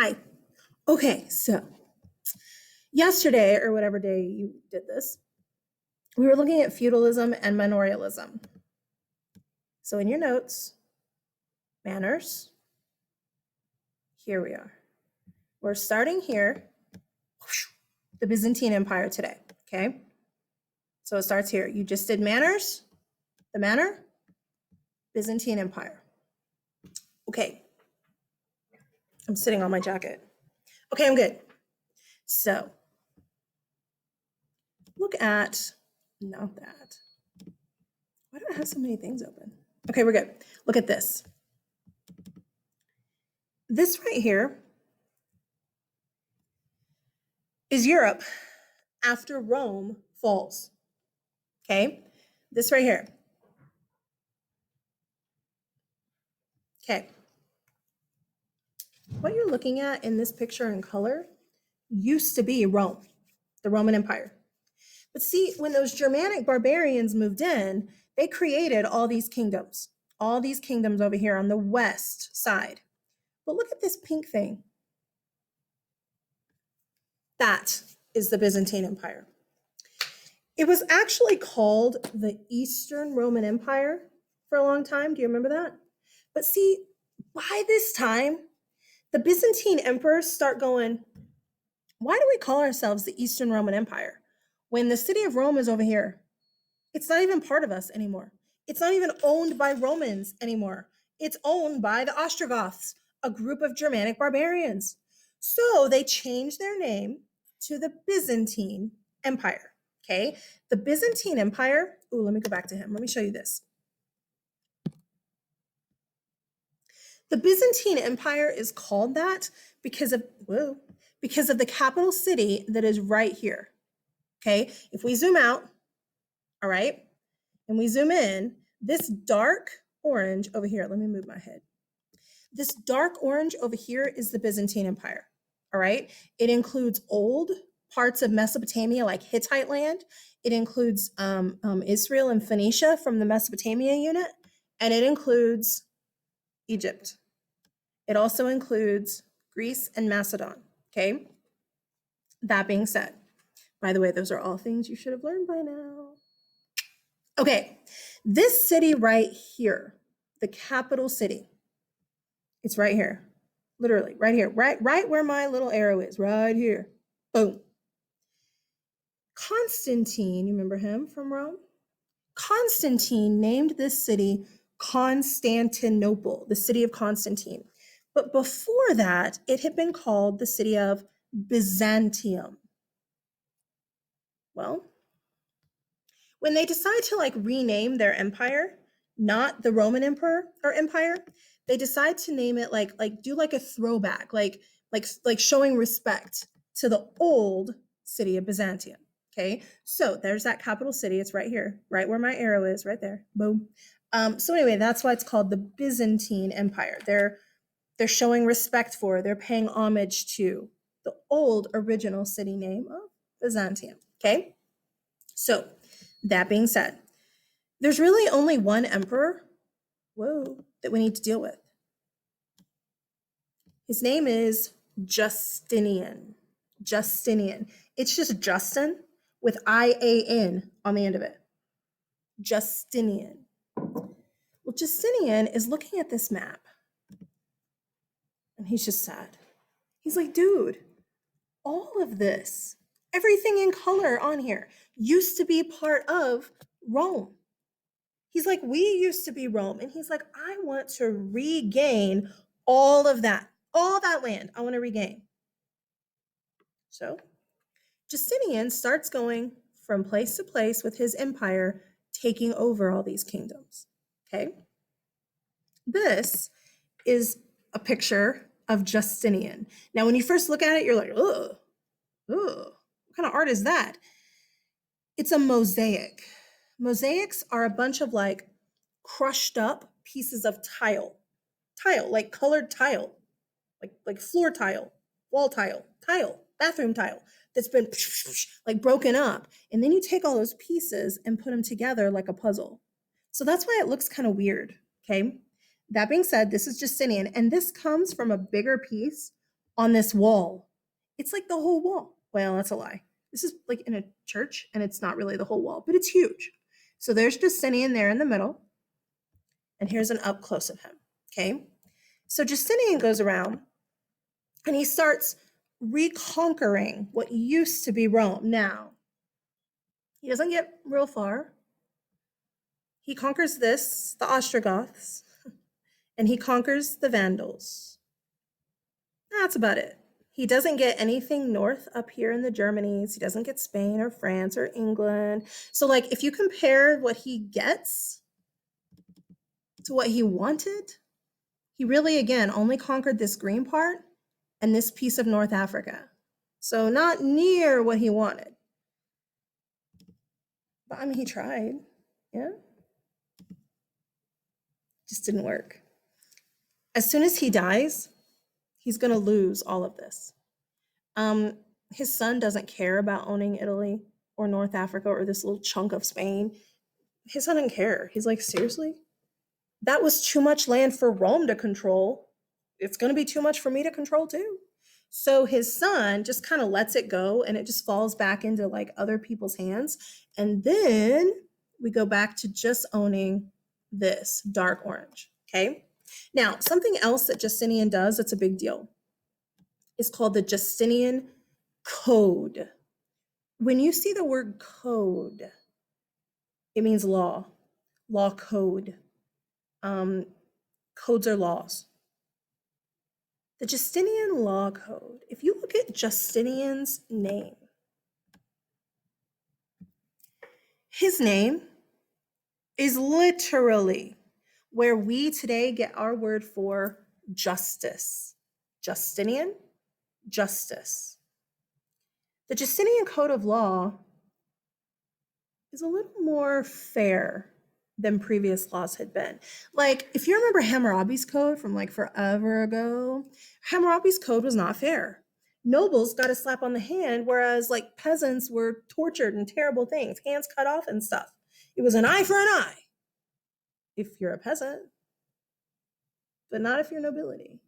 Hi. Okay, so yesterday, or whatever day you did this, we were looking at feudalism and manorialism. So in your notes, manners, here we are. We're starting here, the Byzantine Empire today, okay? So it starts here. You just did manners, the manner, Byzantine Empire. Okay, I'm sitting on my jacket. Okay, I'm good. So look at, not that. Why do I have so many things open? Okay, we're good. Look at this. This right here is Europe after Rome falls. Okay, this right here. Okay, what you're looking at in this picture in color used to be Rome, the Roman Empire. But see, when those Germanic barbarians moved in, they created all these kingdoms over here on the west side. But look at this pink thing. That is the Byzantine Empire. It was actually called the Eastern Roman Empire for a long time. Do you remember that? But see, by this time, the Byzantine emperors start going, why do we call ourselves the Eastern Roman Empire when the city of Rome is over here? It's not even part of us anymore. It's not even owned by Romans anymore. It's owned by the Ostrogoths, a group of Germanic barbarians. So they changed their name to the Byzantine Empire. Okay, the Byzantine Empire. Ooh, let me go back to him. Let me show you this. The Byzantine Empire is called that because of the capital city that is right here. Okay, if we zoom out, all right, and we zoom in, this dark orange over here, let me move my head. This dark orange over here is the Byzantine Empire. All right, it includes old parts of Mesopotamia like Hittite land. It includes Israel and Phoenicia from the Mesopotamia unit, and it includes Egypt. It also includes Greece and Macedon. Okay, that being said, by the way, those are all things you should have learned by now. Okay, this city right here, the capital city, it's right here, literally right here, right where my little arrow is, right here. Boom. Constantine, you remember him from Rome? Constantine named this city Constantinople, the city of Constantine. But before that, it had been called the city of Byzantium. Well, when they decide to rename their empire, not the Roman emperor or empire, they decide to name it do a throwback, like showing respect to the old city of Byzantium. Okay, so there's that capital city. It's right here, right where my arrow is, right there. Boom. So anyway, that's why it's called the Byzantine Empire. They're showing respect for, they're paying homage to the old original city name of Byzantium. Okay, so that being said, there's really only one emperor, that we need to deal with. His name is Justinian. Justinian. It's just Justin with I-A-N on the end of it. Justinian. Well, Justinian is looking at this map and he's just sad. He's like, dude, all of this, everything in color on here used to be part of Rome. He's like, we used to be Rome. And he's like, I want to regain all of that, all that land. I want to regain. So Justinian starts going from place to place with his empire, taking over all these kingdoms. Okay. This is a picture of Justinian. Now, when you first look at it, you're like, ugh, what kind of art is that? It's a mosaic. Mosaics are a bunch of crushed up pieces of tile, like colored tile, like floor tile, wall tile, bathroom tile that's been broken up. And then you take all those pieces and put them together like a puzzle. So that's why it looks kind of weird. Okay. That being said, this is Justinian, and this comes from a bigger piece on this wall. It's like the whole wall. Well, that's a lie. This is like in a church, and it's not really the whole wall, but it's huge. So there's Justinian there in the middle, and here's an up close of him. Okay. So Justinian goes around and he starts reconquering what used to be Rome. Now, he doesn't get real far. He conquers this, the Ostrogoths, and he conquers the Vandals. That's about it. He doesn't get anything north up here in the Germanies. He doesn't get Spain or France or England. So, like, if you compare what he gets to what he wanted, he really, again, only conquered this green part and this piece of North Africa. So, not near what he wanted. But I mean, he tried. Yeah. Just didn't work. As soon as he dies, he's going to lose all of this. His son doesn't care about owning Italy or North Africa or this little chunk of Spain. His son doesn't care. He's like, seriously? That was too much land for Rome to control. It's going to be too much for me to control too. So his son just kind of lets it go and it just falls back into like other people's hands. And then we go back to just owning this dark orange. Okay. Now, something else that Justinian does that's a big deal is called the Justinian Code. When you see the word code, it means law code. Codes are laws. The Justinian Law Code, if you look at Justinian's name, his name is literally where we today get our word for justice. Justinian, justice. The Justinian Code of Law is a little more fair than previous laws had been. Like, if you remember Hammurabi's code from like forever ago, Hammurabi's code was not fair. Nobles got a slap on the hand, whereas like peasants were tortured and terrible things, hands cut off and stuff. It was an eye for an eye if you're a peasant, but not if you're nobility.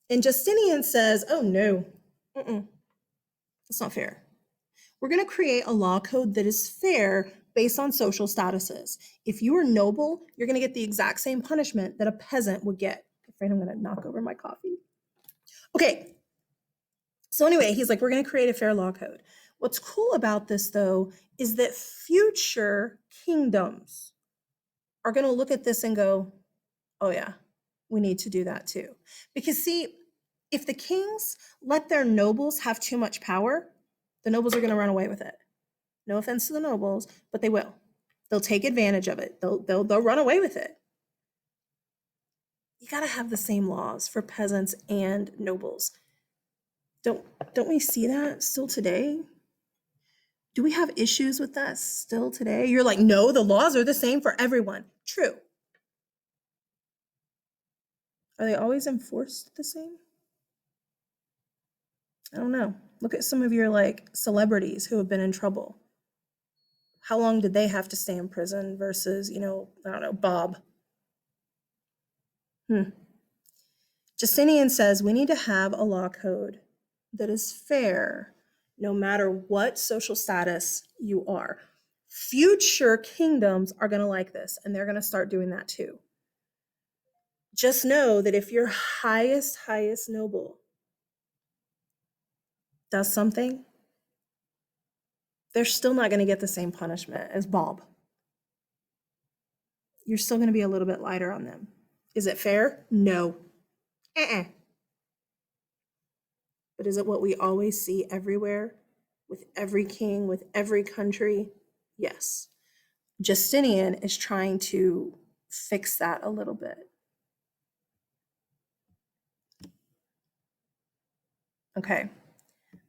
And Justinian says, oh no, that's not fair. We're going to create a law code that is fair based on social statuses. If you are noble, you're going to get the exact same punishment that a peasant would get. I'm afraid I'm going to knock over my coffee. Okay. So anyway, he's like, we're going to create a fair law code. What's cool about this, though, is that future kingdoms are going to look at this and go, oh, yeah, we need to do that too. Because, see, if the kings let their nobles have too much power, the nobles are going to run away with it. No offense to the nobles, but they will. They'll take advantage of it. They'll run away with it. You got to have the same laws for peasants and nobles. Don't we see that still today? Do we have issues with that still today? You're like, no, the laws are the same for everyone. True. Are they always enforced the same? I don't know. Look at some of your like celebrities who have been in trouble. How long did they have to stay in prison versus, I don't know, Bob? Justinian says we need to have a law code that is fair no matter what social status you are. Future kingdoms are going to like this, and they're going to start doing that too. Just know that if your highest noble does something, they're still not going to get the same punishment as Bob. You're still going to be a little bit lighter on them. Is it fair? No. But is it what we always see everywhere, with every king, with every country? Yes. Justinian is trying to fix that a little bit. Okay.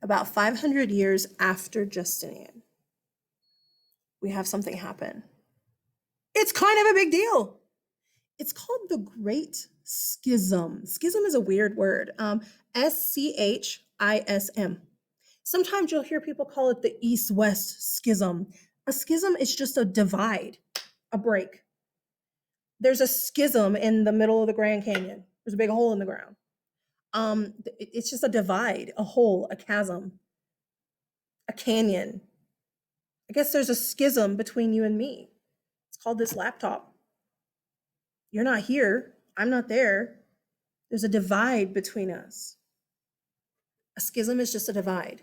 About 500 years after Justinian, we have something happen. It's kind of a big deal. It's called the Great Schism. Schism is a weird word. SCHISM. Sometimes you'll hear people call it the East-West Schism. A schism is just a divide, a break. There's a schism in the middle of the Grand Canyon. There's a big hole in the ground. It's just a divide, a hole, a chasm, a canyon. I guess there's a schism between you and me. It's called this laptop. You're not here. I'm not there. There's a divide between us. A schism is just a divide.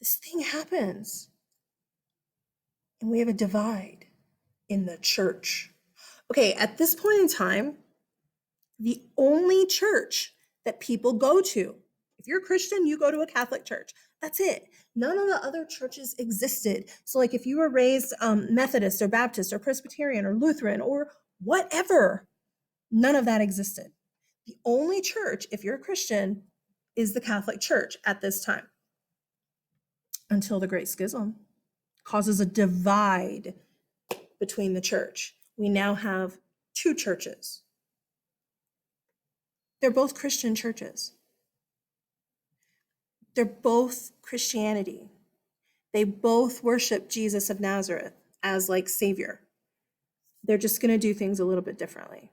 This thing happens, and we have a divide in the church. Okay, at this point in time, the only church that people go to, if you're a Christian, you go to a Catholic church. That's it. None of the other churches existed. So, like, if you were raised Methodist or Baptist or Presbyterian or Lutheran or whatever, none of that existed. The only church, if you're a Christian, is the Catholic Church at this time, until the Great Schism causes a divide between the church. We now have two churches. They're both Christian churches. They're both Christianity. They both worship Jesus of Nazareth as like Savior. They're just going to do things a little bit differently.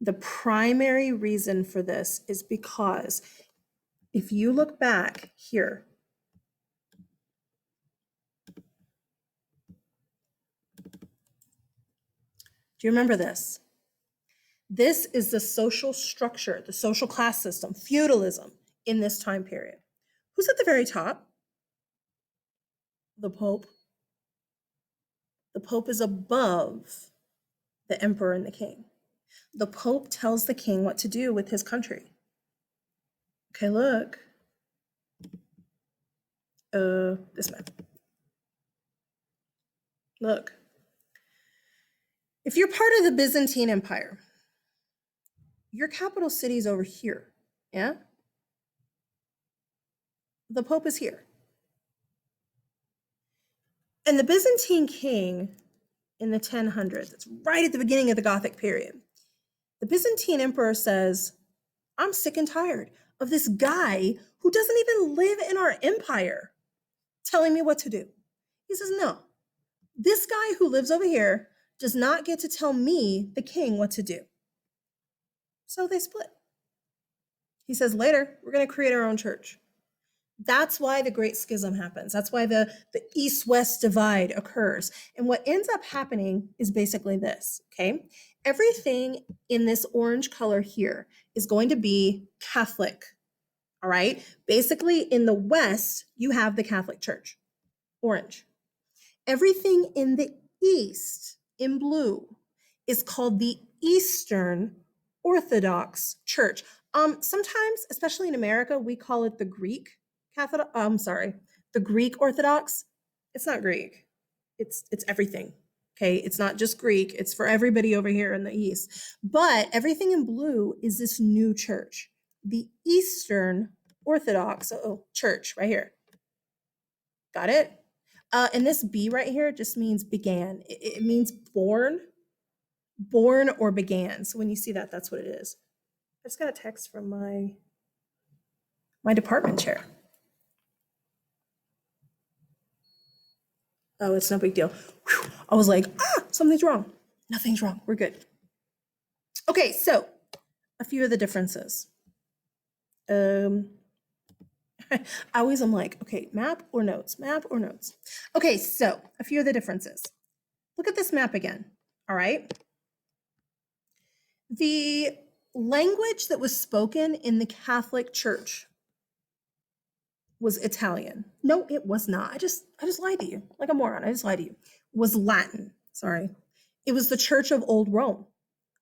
The primary reason for this is because if you look back here, do you remember this? This is the social structure, the social class system, feudalism in this time period. Who's at the very top? The Pope. The Pope is above the emperor and the king. The Pope tells the king what to do with his country. Okay, look. This map. Look. If you're part of the Byzantine Empire, your capital city is over here, yeah? The Pope is here. And the Byzantine king in the 1000s, it's right at the beginning of the Gothic period, the Byzantine emperor says, I'm sick and tired of this guy who doesn't even live in our empire telling me what to do. He says, no, this guy who lives over here does not get to tell me, the king, what to do. So they split. He says, later, we're going to create our own church. That's why the Great Schism happens. That's why the East-West divide occurs. And what ends up happening is basically this, okay? Everything in this orange color here is going to be Catholic, all right? Basically, in the West, you have the Catholic Church, orange. Everything in the East, in blue, is called the Eastern Orthodox Church. Sometimes, especially in America, we call it the Greek Catholic. The Greek Orthodox. It's not Greek. It's everything. Okay, it's not just Greek. It's for everybody over here in the East. But everything in blue is this new church, the Eastern Orthodox Church, right here. Got it? And this B right here just means began. It means born or began. So when you see that, that's what it is. I just got a text from my department chair. Oh, it's no big deal. Whew. I was like, something's wrong. Nothing's wrong. We're good. Okay, so a few of the differences. I always am like, okay, map or notes, map or notes. Okay, so a few of the differences. Look at this map again, all right? The language that was spoken in the Catholic Church was Italian. No, it was not. I just lied to you like a moron. I just lied to you. It was Latin. Sorry. It was the Church of Old Rome,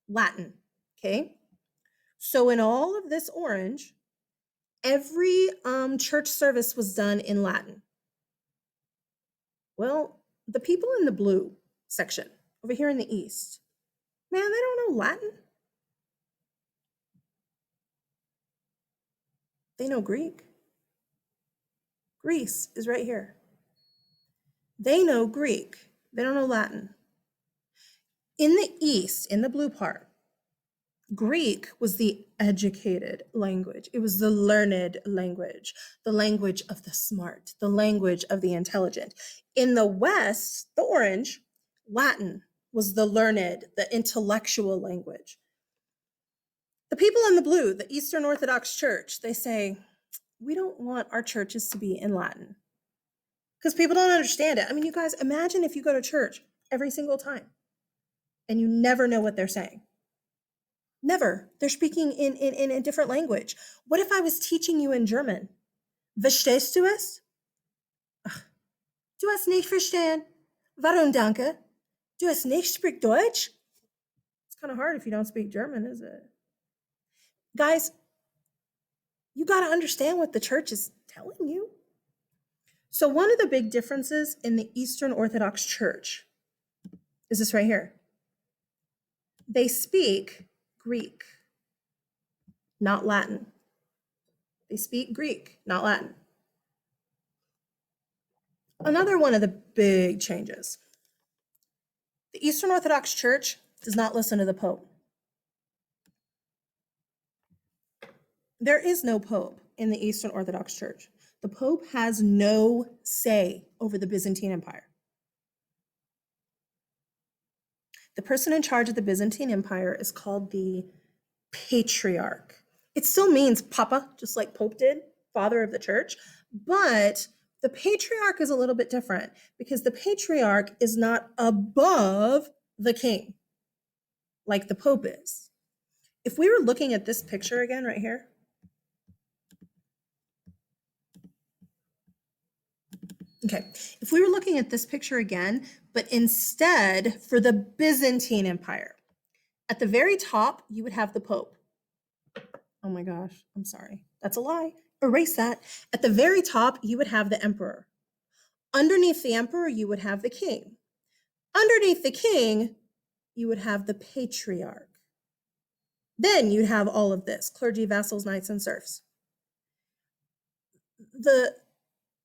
Latin. Okay. So in all of this orange, every church service was done in Latin. Well, the people in the blue section over here in the East, man, they don't know Latin. They know Greek. Greece is right here. They know Greek. They don't know Latin. In the East, in the blue part, Greek was the educated language. It was the learned language, the language of the smart, the language of the intelligent. In the West, the orange, Latin was the learned, the intellectual language. The people in the blue, the Eastern Orthodox Church, they say, we don't want our churches to be in Latin because people don't understand it. I mean, you guys, imagine if you go to church every single time and you never know what they're saying. Never. They're speaking in a different language. What if I was teaching you in German? Verstehst du es? Du hast nicht verstehen. Warum danke? Du hast nicht spricht Deutsch? It's kind of hard if you don't speak German, is it? Guys, you got to understand what the church is telling you. So one of the big differences in the Eastern Orthodox Church is this right here. They speak Greek, not Latin. They speak Greek, not Latin. Another one of the big changes. The Eastern Orthodox Church does not listen to the Pope. There is no Pope in the Eastern Orthodox Church. The Pope has no say over the Byzantine Empire. The person in charge of the Byzantine Empire is called the Patriarch. It still means Papa, just like Pope did, father of the church, but the Patriarch is a little bit different because the Patriarch is not above the king like the Pope is. If we were looking at this picture again right here, okay, if we were looking at this picture again, but instead for the Byzantine Empire, at the very top, you would have the Pope. Oh my gosh, I'm sorry. That's a lie. Erase that. At the very top, you would have the emperor. Underneath the emperor, you would have the king. Underneath the king, you would have the patriarch. Then you'd have all of this, clergy, vassals, knights, and serfs.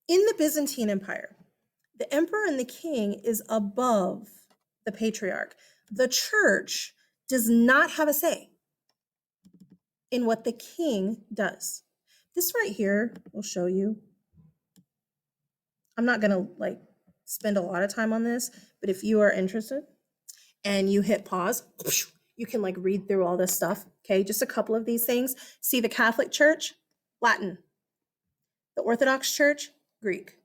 In the Byzantine Empire, the emperor and the king is above the patriarch. The church does not have a say in what the king does. This right here will show you. I'm not going to spend a lot of time on this, but if you are interested and you hit pause, you can read through all this stuff. Okay, just a couple of these things. See, the Catholic Church, Latin. The Orthodox Church, Greek.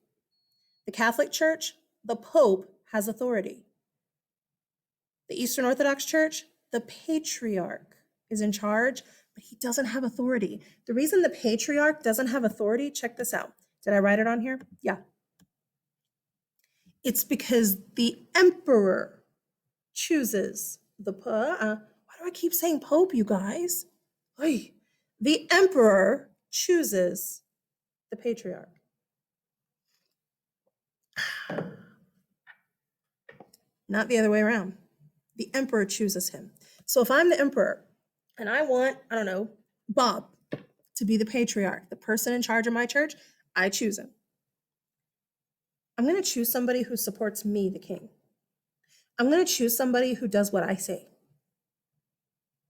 The Catholic Church, the Pope has authority. The Eastern Orthodox Church, the Patriarch is in charge, but he doesn't have authority. The reason the Patriarch doesn't have authority, check this out. Did I write it on here? Yeah. It's because the emperor chooses the why do I keep saying Pope, you guys? Oy. The emperor chooses the patriarch. Not the other way around. The emperor chooses him. So if I'm the emperor and I want, I don't know, Bob to be the patriarch, the person in charge of my church, I choose him. I'm going to choose somebody who supports me, the king. I'm going to choose somebody who does what I say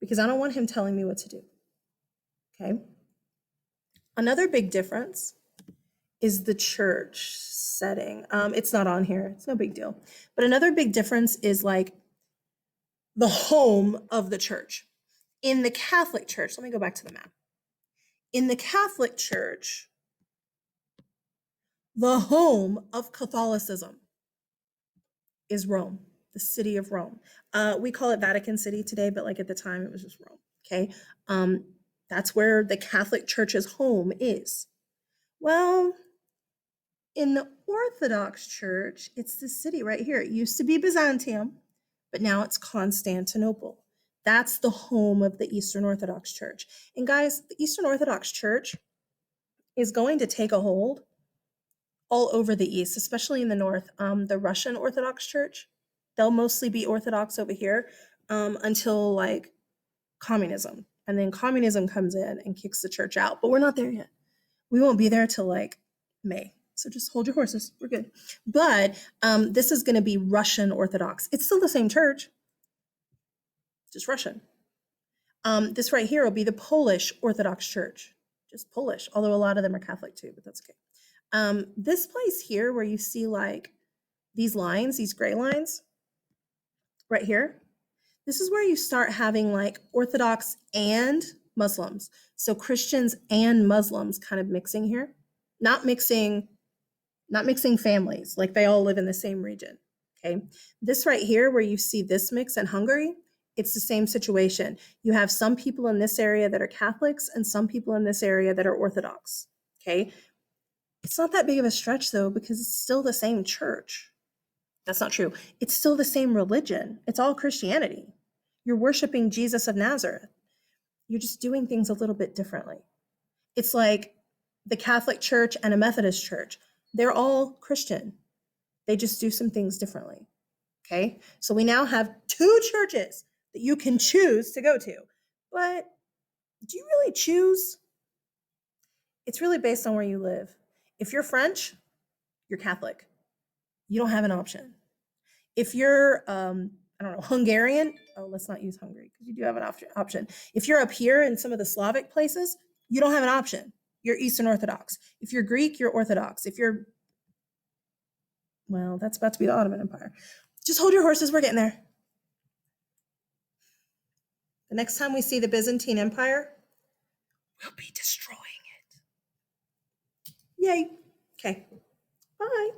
because I don't want him telling me what to do. Okay. Another big difference is the church setting. It's not on here. It's no big deal. But another big difference is the home of the church. In the Catholic Church, let me go back to the map. In the Catholic Church, the home of Catholicism is Rome, the city of Rome. We call it Vatican City today, but at the time it was just Rome, okay? That's where the Catholic Church's home is. Well, in the Orthodox Church, it's the city right here. It used to be Byzantium, but now it's Constantinople. That's the home of the Eastern Orthodox Church. And guys, the Eastern Orthodox Church is going to take a hold all over the East, especially in the North. The Russian Orthodox Church, they'll mostly be Orthodox over here until communism. And then communism comes in and kicks the church out. But we're not there yet. We won't be there till May. So just hold your horses. We're good. But this is going to be Russian Orthodox. It's still the same church, just Russian. This right here will be the Polish Orthodox Church, just Polish, although a lot of them are Catholic too, but that's okay. This place here where you see these lines, these gray lines right here, this is where you start having Orthodox and Muslims. So Christians and Muslims kind of mixing here, not mixing families, like they all live in the same region. Okay. This right here, where you see this mix in Hungary, it's the same situation. You have some people in this area that are Catholics and some people in this area that are Orthodox. Okay. It's not that big of a stretch though, because it's still the same church. That's not true. It's still the same religion. It's all Christianity. You're worshiping Jesus of Nazareth. You're just doing things a little bit differently. It's like the Catholic Church and a Methodist church. They're all Christian. They just do some things differently. Okay? So we now have two churches that you can choose to go to. But do you really choose? It's really based on where you live. If you're French, you're Catholic. You don't have an option. If you're, I don't know, Hungarian, oh, let's not use Hungary because you do have an option. If you're up here in some of the Slavic places, you don't have an option. You're Eastern Orthodox. If you're Greek, you're Orthodox. If you're, well, that's about to be the Ottoman Empire. Just hold your horses. We're getting there. The next time we see the Byzantine Empire, we'll be destroying it. Yay. Okay. Bye.